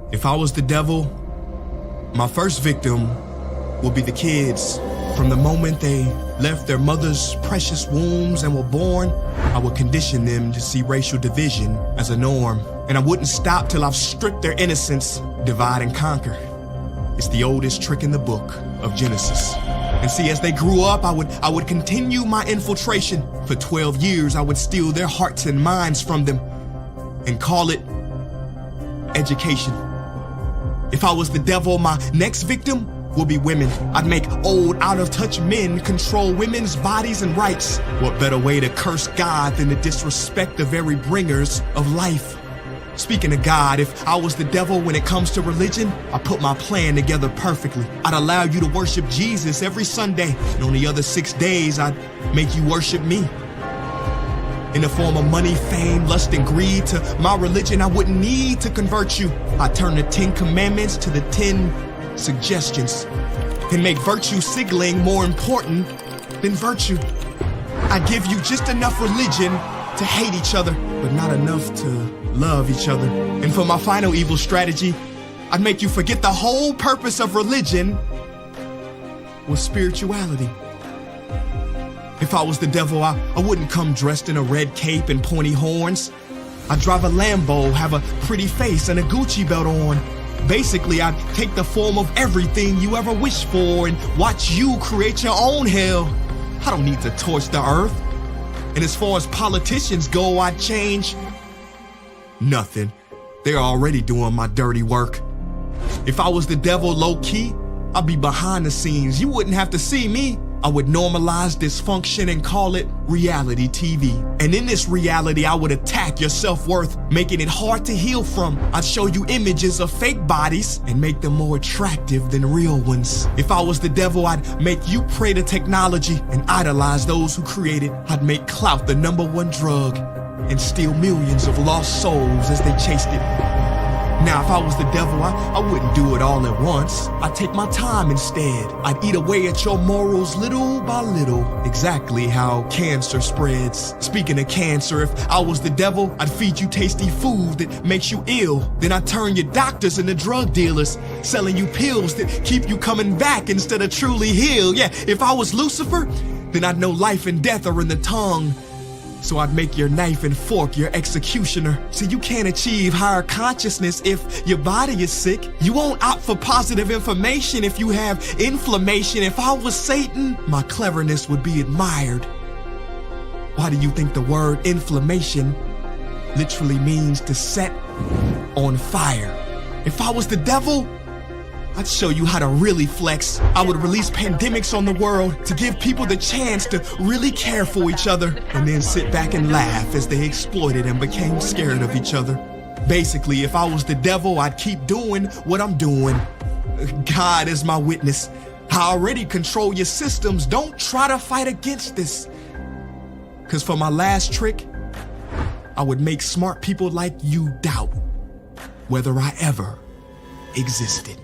If I was the devil, my first victim would be the kids. From the moment they left their mother's precious wombs and were born, I would condition them to see racial division as a norm. And I wouldn't stop till I've stripped their innocence, divide and conquer. It's the oldest trick in the book of Genesis. And see, as they grew up, I would continue my infiltration. For 12 years, I would steal their hearts and minds from them and call it education. If I was the devil, my next victim would be women. I'd make old, out-of-touch men control women's bodies and rights. What better way to curse God than to disrespect the very bringers of life? Speaking of God, if I was the devil when it comes to religion, I put my plan together perfectly. I'd allow you to worship Jesus every Sunday, and on the other 6 days, I'd make you worship me. In the form of money, fame, lust, and greed, to my religion, I wouldn't need to convert you. I'd turn the 10 commandments to the 10 suggestions and make virtue signaling more important than virtue. I give you just enough religion to hate each other, but not enough to love each other. And for my final evil strategy, I'd make you forget the whole purpose of religion was spirituality. If I was the devil, I wouldn't come dressed in a red cape and pointy horns. I'd drive a Lambo, have a pretty face and a Gucci belt on. Basically, I'd take the form of everything you ever wished for and watch you create your own hell. I don't need to torch the earth. And as far as politicians go, I'd change nothing. They're already doing my dirty work. If I was the devil low-key, I'd be behind the scenes. You wouldn't have to see me. I would normalize dysfunction and call it reality TV. And in this reality, I would attack your self-worth, making it hard to heal from. I'd show you images of fake bodies and make them more attractive than real ones. If I was the devil, I'd make you pray to technology and idolize those who create it. I'd make clout the #1 drug and steal millions of lost souls as they chased it. Now, if I was the devil, I wouldn't do it all at once. I'd take my time instead. I'd eat away at your morals little by little, exactly how cancer spreads. Speaking of cancer, if I was the devil, I'd feed you tasty food that makes you ill. Then I'd turn your doctors into drug dealers, selling you pills that keep you coming back instead of truly heal. Yeah, if I was Lucifer, then I'd know life and death are in the tongue. So I'd make your knife and fork your executioner. See, you can't achieve higher consciousness if your body is sick. You won't opt for positive information if you have inflammation. If I was Satan, my cleverness would be admired. Why do you think the word inflammation literally means to set on fire? If I was the devil, I'd show you how to really flex. I would release pandemics on the world to give people the chance to really care for each other and then sit back and laugh as they exploited and became scared of each other. Basically, if I was the devil, I'd keep doing what I'm doing. God is my witness. I already control your systems. Don't try to fight against this. Because for my last trick, I would make smart people like you doubt whether I ever existed.